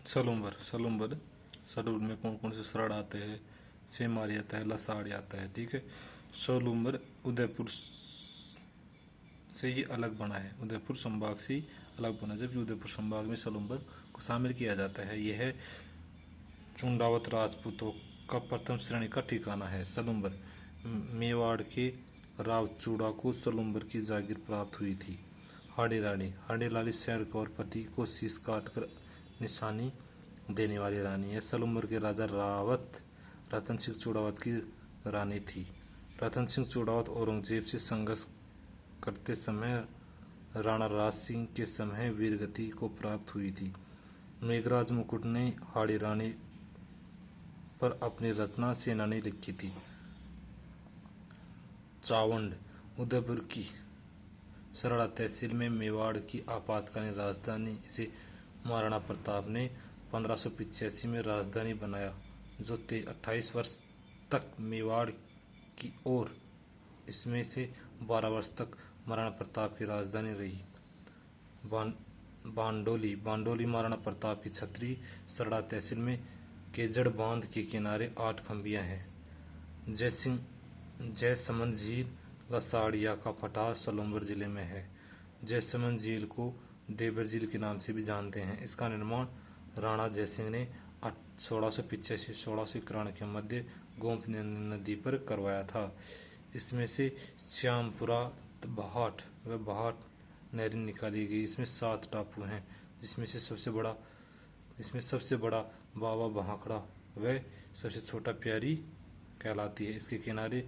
सलूम्बर सलूम्बर सलूम्बर में कौन कौन से शरण आते हैं? सेमारी आता है, लसाड़ी आता है। ठीक है, सलूम्बर उदयपुर से ही अलग बना है, उदयपुर संभाग से ही अलग बना, जबकि उदयपुर संभाग में सलूम्बर को शामिल किया जाता है। यह चुंडावत राजपूतों का प्रथम श्रेणी का ठिकाना है। सलूम्बर मेवाड़ के राव चूड़ा को सलूम्बर की जागीर प्राप्त हुई थी। हाड़ी रानी हाड़ी लाली शहर और पति को शीश काट कर निशानी देने वाली रानी है। सलूम्बर के राजा रावत रतन सिंह चूड़ावत की रानी थी। रतन सिंह चूड़ावत औरंगजेब से संघर्ष करते समय राणा राज सिंह के समय वीरगति को प्राप्त हुई थी। मेघराज मुकुट ने हाड़ी रानी पर अपनी रचना सेनानी लिखी थी। चावंड उदयपुर की सरड़ा तहसील में मेवाड़ की आपातकालीन राजधानी, इसे महाराणा प्रताप ने 1585 में राजधानी बनाया, जो 28 वर्ष तक मेवाड़ की और इसमें से 12 वर्ष तक महाराणा प्रताप की राजधानी रही। बांडोली बांडोली महाराणा प्रताप की छतरी सरड़ा तहसील में केजड़ बांध के किनारे 8 खंबियां हैं। जयसमंद झील लसाड़िया का पठार सलूम्बर जिले में है। जयसमंद झील को डेबर झील के नाम से भी जानते हैं। इसका निर्माण राणा जयसिंह ने 1685-1691 के मध्य गोमती नदी पर करवाया था। इसमें से श्यामपुरा बहाट व बहाट नहरें निकाली गई। इसमें 7 टापू हैं, जिसमें सबसे बड़ा बाबा भाखड़ा व सबसे छोटा प्यारी कहलाती है। इसके किनारे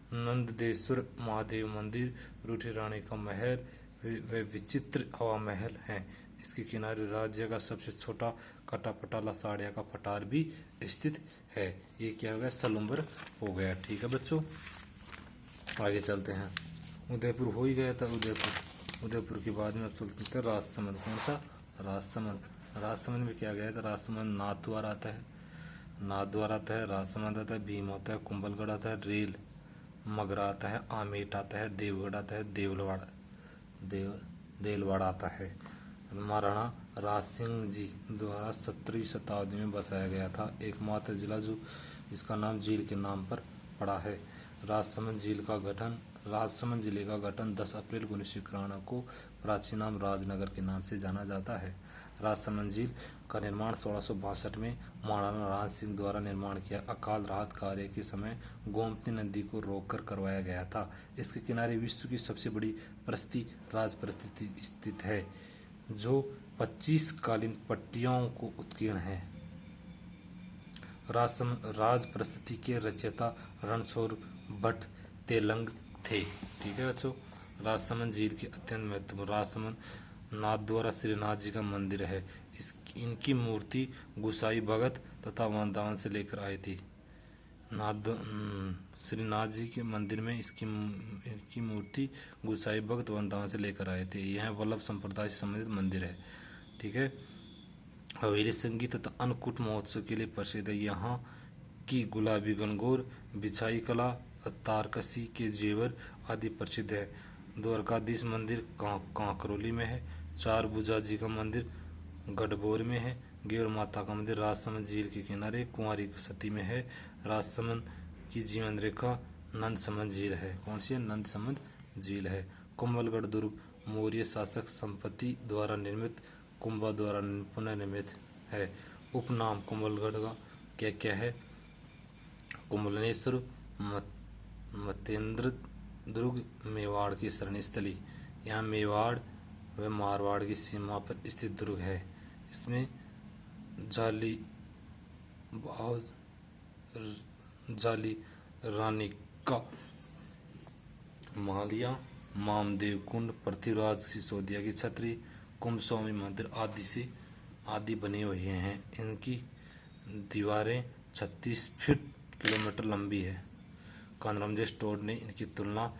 नंददेश्वर महादेव मंदिर, रूठी रानी का महल व विचित्र हवा महल हैं। इसके किनारे राज्य का सबसे छोटा कटापटा लसाड़िया का पठार भी स्थित है। ये क्या हो गया? सलूम्बर हो गया। ठीक है बच्चों, आगे चलते हैं। उदयपुर हो ही गया था। उदयपुर के बाद में अब चलते थे राजसमंद। कौन सा? राजसमंद। राजसमंद में क्या गया था? राजसमंद नाथद्वार आता है, नाथद्वार आता है, राजसमंद आता है, भीम आता है, कुंभलगढ़ आता है, रेल मगरा आता है, आमेट आता है, देवगढ़ आता है, देलवाड़ा आता है। महाराणा राज सिंह जी द्वारा 17वीं शताब्दी में बसाया गया था, एकमात्र जिला जो जिसका नाम झील के नाम पर पड़ा है। राजसमंद जिले का गठन 10 अप्रैल 1991 को प्राचीन नाम राजनगर के नाम से जाना जाता है। राजसमंद झील का निर्माण 1662 में महाराणा राज सिंह द्वारा निर्माण किया अकाल राहत कार्य के समय गोमती नदी को रोककर करवाया गया था। इसके किनारे विश्व की सबसे बड़ी प्रस्ती राजप्रस्ती स्थित है, जो 25 कालीन पट्टियों को उत्कीर्ण है। राजप्रस्ती के रचयिता रणछोड़ भट्ट तेलंग थे। ठीक है बच्चों, राजसमंद झील के अत्यंत महत्वपूर्ण राजसमंद नाथद्वारा श्रीनाथ जी का मंदिर है। इनकी मूर्ति गुसाई भगत तथा वृंदावन से लेकर आई थी। श्रीनाथ जी के मंदिर में इनकी मूर्ति गुसाई भगत वृंदावन से लेकर आए थे। यह वल्लभ संप्रदाय से संबंधित मंदिर है। ठीक है, हवेली संगीत तथा अन्नकूट महोत्सव के लिए प्रसिद्ध है। यहाँ की गुलाबी गंगोर, बिछाई कला, तारकसी के जेवर आदि प्रसिद्ध है। द्वारकाधीश मंदिर कांकरोली में है। 4 भुजा जी का मंदिर गढ़बोर में है। गेवर माता का मंदिर राजसमंद झील के किनारे कुंवारी सती में है। राजसमंद की जीवन रेखा नंदसमंद झील है। कौन सी है? नंदसमंद झील है। कुंभलगढ़ दुर्ग मौर्य शासक संपत्ति द्वारा निर्मित कुंभा द्वारा पुनर्निर्मित है। उपनाम कुंभलगढ़ का क्या क्या है? कुंभलनेश्वर, मतेंद्र दुर्ग, मेवाड़ की शरण स्थली। यहाँ मेवाड़ व मारवाड़ की सीमा पर स्थित दुर्ग है। इसमें जाली रानी का मालिया, मामदेव कुंड, पृथ्वीराज सिसोदिया की छतरी, कुंभस्वामी मंदिर आदि बने हुए हैं। इनकी दीवारें 36 फीट किलोमीटर लंबी है। कानरामजी स्टोर ने इनकी तुलना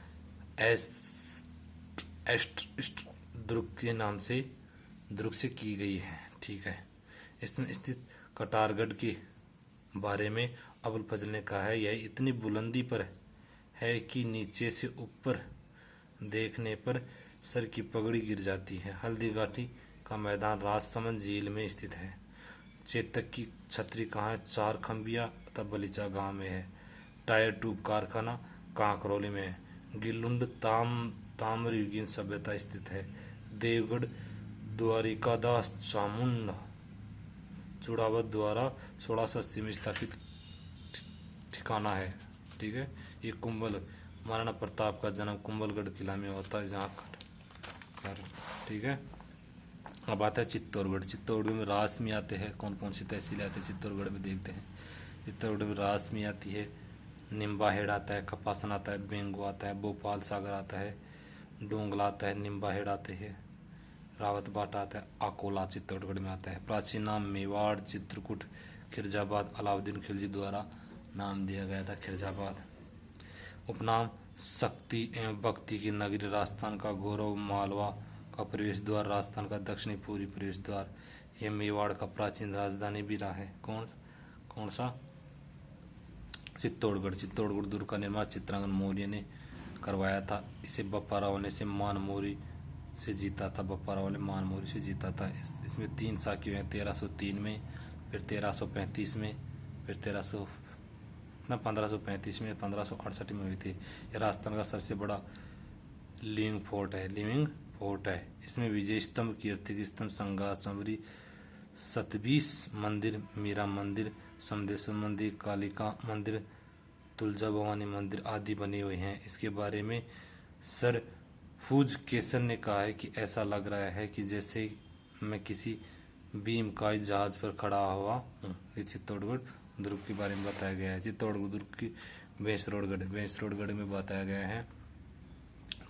एस्ट दुर्ग से की गई है। ठीक है, इसमें स्थित कटारगढ़ के बारे में अबुल फजल ने कहा है, यह इतनी बुलंदी पर है कि नीचे से ऊपर देखने पर सर की पगड़ी गिर जाती है। हल्दी घाटी का मैदान राजसमंद झील में स्थित है। चेतक की छतरी कहाँ है? चार खंबिया तथा बलीचा गांव में है। टायर ट्यूब कारखाना कहाँ? करौली में है। गिलुंड ताम्रयुगीन सभ्यता स्थित है। देवगढ़ द्वारिकादास चामुंडा चूड़ावत द्वारा 1680 में स्थापित ठिकाना है। ठीक है। ये कुंभल महाराणा प्रताप का जन्म कुंभलगढ़ किला में होता है, जहाँ कर। ठीक है। अब आता है चित्तौड़गढ़। चित्तौड़गढ़ में रास में आते हैं। कौन कौन सी तहसील आते हैं चित्तौड़गढ़ में, देखते हैं। चित्तौड़गढ़ में रास में आती है, निम्बाहेड़ आता है, कपासन आता है, बेंगो आता है, भोपाल सागर आता है, डोंगला आता है, निम्बाहेड़ आते हैं, रावत बाटा आता है, अकोला चित्तौड़गढ़ में आता है। प्राचीन नाम मेवाड़, चित्रकूट, खिरजाबाद अलाउद्दीन खिलजी द्वारा नाम दिया गया था, खिरजाबाद। उपनाम शक्ति एवं भक्ति की नगरी, राजस्थान का गौरव, मालवा का प्रवेश द्वार, राजस्थान का दक्षिणी पूर्वी प्रवेश द्वार। यह मेवाड़ का प्राचीन राजधानी भी रहा है। कौन सा? चित्तौड़गढ़। चित्तौड़गढ़ दुर्ग का निर्माण चित्रांगन मौर्य ने करवाया था। इसे बप्पा राव ने से मान मौर्य से जीता था। बप्पा राव ने मान मौर्य से जीता था। इसमें 3 साकी हुए हैं, 1303 में, फिर 1335 में, फिर 1535 में, 1568 में हुई थी। यह राजस्थान का सबसे बड़ा लिविंग फोर्ट है। इसमें विजय स्तंभ, कीर्ति स्तंभ, संघार चंबरी, सतबीस मंदिर, मीरा मंदिर, समदेश्वर मंदिर, कालिका मंदिर, तुलजा भवानी मंदिर आदि बने हुए हैं। इसके बारे में सर फूज केसर ने कहा है कि ऐसा लग रहा है कि जैसे मैं किसी बीमकाई जहाज पर खड़ा हुआ हूँ। ये चित्तौड़गढ़ दुर्ग के बारे में बताया गया है। चित्तौड़गढ़ दुर्ग की भैंसरोडगढ़ में बताया गया है।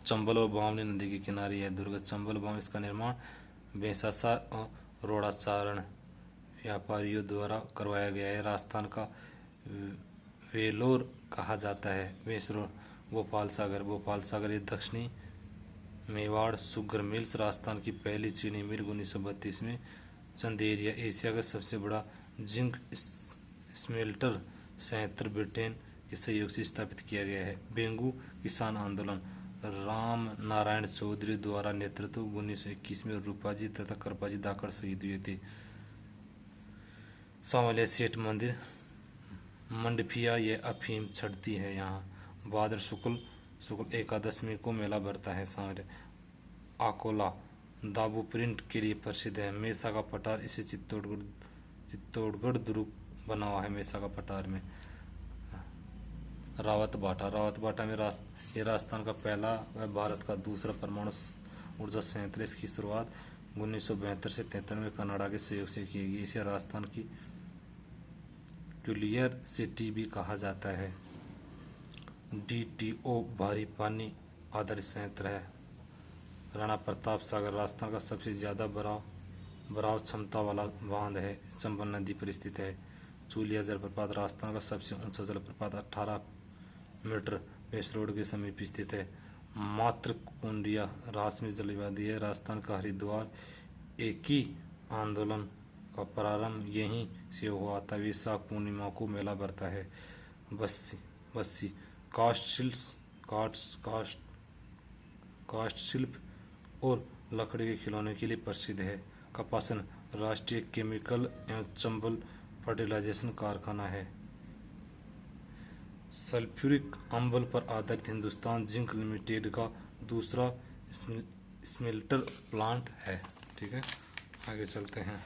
चंबल और बावनी नदी के किनारे है दुर्ग चंबल बावनी। इसका निर्माण बेसासा और रोड़ाचारण व्यापारियों द्वारा करवाया गया है। राजस्थान का वेलोर कहा जाता है। बेसरोड भोपाल सागर ये दक्षिणी मेवाड़ शुगर मिल्स, राजस्थान की पहली चीनी मिल 1932 में। चंदेरिया एशिया का सबसे बड़ा जिंक स्मेल्टर 77 ब्रिटेन के सहयोग से स्थापित किया गया है। बेंगू किसान आंदोलन राम नारायण चौधरी द्वारा नेतृत्व 1921 में रूपाजी तथा करपाजी दाकड़ शहीद हुए थे। सांवलिया सेठ मंदिर मंडफिया ये अफीम छड़ती है यहाँ। भाद्र शुक्ल एकादशमी को मेला भरता है सांवलिया। अकोला दाबू प्रिंट के लिए प्रसिद्ध है। मेसा का पठार इसे चित्तौड़गढ़ दुर्ग बना हुआ है मेसा का पठार में। रावत बाटा में ये राजस्थान का पहला व भारत का दूसरा परमाणु ऊर्जा संयंत्र। इसकी शुरुआत 1972 से 73 में कनाडा के सहयोग से की गई। इसे राजस्थान की क्यूलियर सिटी भी कहा जाता है। DTO भारी पानी आधारित संयंत्र है। राणा प्रताप सागर राजस्थान का सबसे ज्यादा बराव क्षमता वाला बांध है। चंबल नदी पर स्थित है। चूलिया जलप्रपात राजस्थान का सबसे ऊंचा जलप्रपात 18 मीटर बेसरोड के समीप स्थित है। मात्र कुंडिया रास में जलवादी है। राजस्थान का हरिद्वार एकी आंदोलन का प्रारंभ यहीं से हुआ था। वैशाख पूर्णिमा को मेला भरता है। बस्सी काष्ठ शिल्प और लकड़ी के खिलौने के लिए प्रसिद्ध है। कपासन राष्ट्रीय केमिकल एवं चंबल फर्टिलाइजेशन कारखाना है। सल्फ्यूरिक अम्ल पर आधारित हिंदुस्तान जिंक लिमिटेड का दूसरा स्मेल्टर प्लांट है। ठीक है, आगे चलते हैं।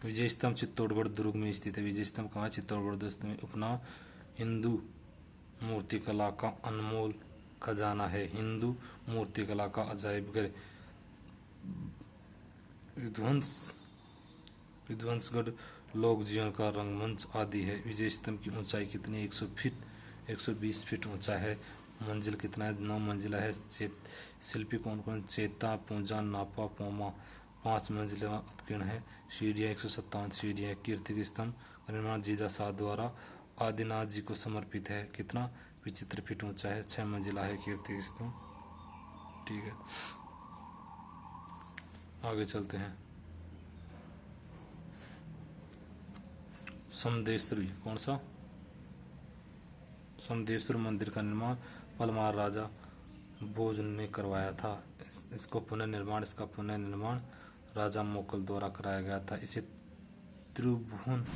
विजय स्तंभ चित्तौड़गढ़ दुर्ग में स्थित है। विजय स्तंभ कहाँ? चित्तौड़गढ़ दुर्ग में। उपनाम हिंदू मूर्तिकला का अनमोल खजाना है। हिंदू मूर्तिकला का अजायबघर विध्वंसगढ़ लोक जीवन का रंगमंच आदि है। विजय स्तंभ की ऊंचाई कितनी? 120 फीट ऊंचा है। मंजिल कितना है? 9 मंजिला है। शिल्पी कौन कौन? चेता, पूंजा, नापा, पोमा 5 मंजिला उत्कीर्ण है। सीढ़ियाँ 157 सीढ़ियाँ। कीर्ति स्तंभ का निर्माण जीजा शाह द्वारा आदिनाथ जी को समर्पित है। कितना? 75 फीट ऊंचा है। 6 मंजिला है कीर्ति स्तंभ। ठीक है, आगे चलते हैं। समदेश्वरी कौन सा? समदेश्वर मंदिर का निर्माण पलमार राजा भोज ने करवाया था। इसका पुनर्निर्माण राजा मोकल द्वारा कराया गया था। इसे त्रिभुवन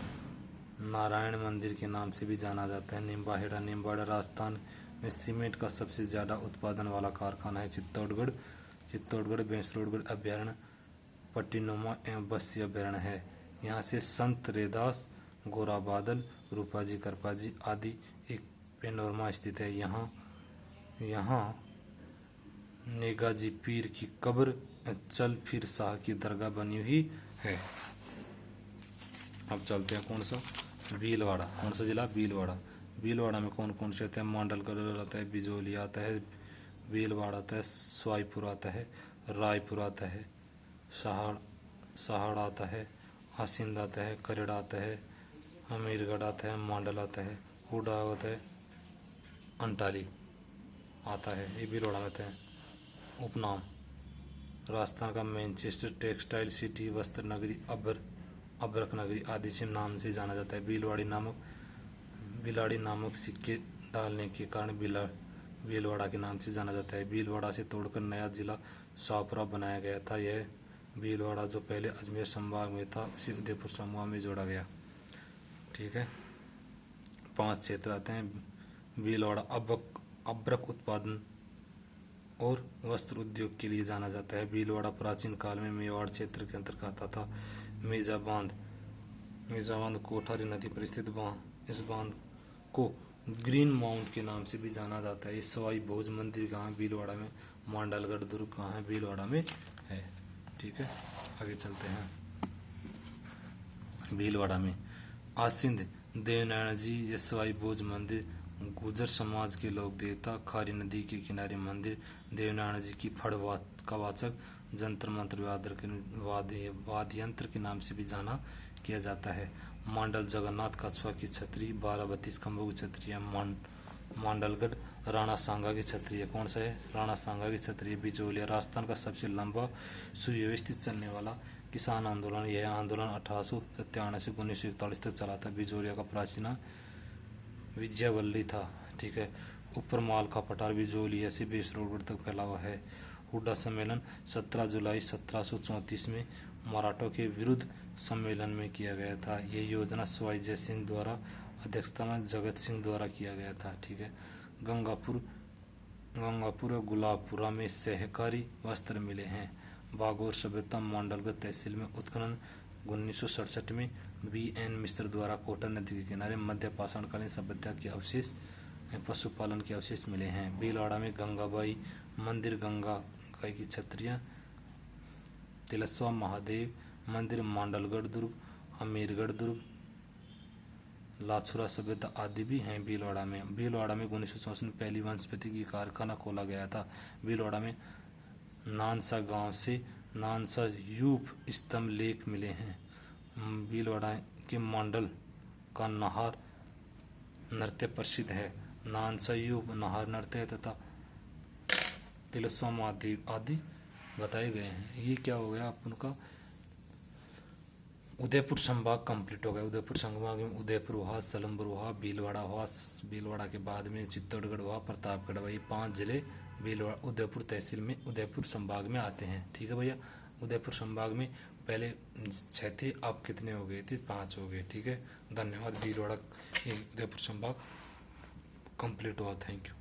नारायण मंदिर के नाम से भी जाना जाता है। निम्बाहेड़ा निम्बाहेड़ा राजस्थान में सीमेंट का सबसे ज़्यादा उत्पादन वाला कारखाना है। चित्तौड़गढ़ भैंसरोडगढ़ अभ्यारण्य पट्टीनुमा एवं बस्सी अभ्यारण्य है। यहाँ से संत रैदास, गोरा बादल, रूपाजी करपाजी आदि एक पेनोरमा स्थित है। यहाँ नेगाजी पीर की कब्र, चल फिर शाह की दरगाह बनी हुई है। अब चलते हैं कौन सा, भीलवाड़ा। कौन सा जिला, भीलवाड़ा। भीलवाड़ा में कौन कौन से आते हैं, मांडलगढ़ आता है, बिजोली आता है, भीलवाड़ा आता है, स्वाईपुर आता है, रायपुर आता है, सहाड़ आता है, आसिंद आता है, करेड़ा आता है, अमीरगढ़ आता है, मांडल आता है, हुडा आता है, अंटाली आता है। ये भीलवाड़ा में आता है। उपनाम, राजस्थान का मैनचेस्टर टेक्सटाइल सिटी, वस्त्र नगरी, अभ्रक नगरी आदि से नाम से जाना जाता है। बिलाड़ी नामक सिक्के डालने के कारण भीलवाड़ा के नाम से जाना जाता है। भीलवाड़ा से तोड़कर नया जिला शाहपुरा बनाया गया था। यह भीलवाड़ा जो पहले अजमेर संभाग में था उसे उदयपुर संभाग में जोड़ा गया। ठीक है, 5 क्षेत्र आते हैं। भीलवाड़ा अभ्रक उत्पादन और वस्त्र उद्योग के लिए जाना जाता है। भीलवाड़ा प्राचीन काल में मेवाड़ क्षेत्र के अंतर्गत आता था। मेजा बांध कोठारी नदी पर स्थित बांध, इस बांध को ग्रीन माउंट के नाम से भी जाना जाता है। सवाई भोज मंदिर कहाँ है, भीलवाड़ा में। मांडलगढ़ दुर्ग कहाँ है, भीलवाड़ा में है। ठीक है, आगे चलते हैं। भीलवाड़ा में आसिंद देवनारायण जी, ये सवाई भोज मंदिर गुर्जर समाज के लोक देवता, खारी नदी के किनारे मंदिर, देवनारायण जी की फड़ का वाचक, जंतर मंत्र वाद्य यंत्र के नाम से भी जाना किया जाता है। मांडल जगन्नाथ कछुआ की छतरी, 12-32 खंभों की छतरी है। मांडलगढ़ राणा सांगा की छतरी है। कौन सा है, राणा सांगा की छतरी है। बिचौलिया राजस्थान का सबसे लंबा सुव्यवस्थित चलने वाला किसान आंदोलन। यह आंदोलन 1897 से 1941 तक चला था। बिचौलिया का प्राचीन विजयवल्ली था। ठीक है, ऊपर माल का पठार बिजोलिया से भैंसरोडगढ़ तक फैला हुआ है। हुड्डा सम्मेलन 17 जुलाई 1734 में मराठों के विरुद्ध सम्मेलन में किया गया था। यह योजना सवाई जय सिंह द्वारा अध्यक्षता में जगत सिंह द्वारा किया गया था। ठीक है, गंगापुर और गुलाबपुरा में सहकारी वस्त्र मिले हैं। बागोर सभ्यता मांडलगढ़ तहसील में उत्खनन 1967 में B.N. मिश्र द्वारा कोटा नदी के किनारे मध्य पाषाणकालीन सभ्यता के अवशेष, पशुपालन के अवशेष मिले हैं। भीलवाड़ा में गंगाबाई मंदिर, गंगा गाय की छतरियाँ, तिलस्वा महादेव मंदिर, मांडलगढ़ दुर्ग, अमीरगढ़ दुर्ग, लाछुरा सभ्यता आदि भी हैं भीलवाड़ा में। भीलवाड़ा में 1964 में पहली वनस्पति की कारखाना खोला गया था। भीलवाड़ा में नानसा गांव से नानसा यूप स्तंभ लेख मिले हैं। भीलवाड़ा के मांडल का नाहर नृत्य प्रसिद्ध है। नानसा यूप नाहर नृत्य तथा तिलस्वा महादेव आदि बताए गए हैं। ये क्या हो गया अपन का, उदयपुर संभाग कंप्लीट हो गया। उदयपुर संभाग में उदयपुर हुआ, सलमपुर हुआ, भीलवाड़ा हुआ। भीलवाड़ा के बाद में चित्तौड़गढ़ हुआ, प्रतापगढ़ हुआ। ये 5 जिले भीलवाड़ा उदयपुर तहसील में उदयपुर संभाग में आते हैं। ठीक है भैया, उदयपुर संभाग में पहले 6 थे, अब कितने हो गए थे, 5 हो गए। ठीक है, धन्यवाद। भीलवाड़ा उदयपुर संभाग कंप्लीट हुआ। Thank you.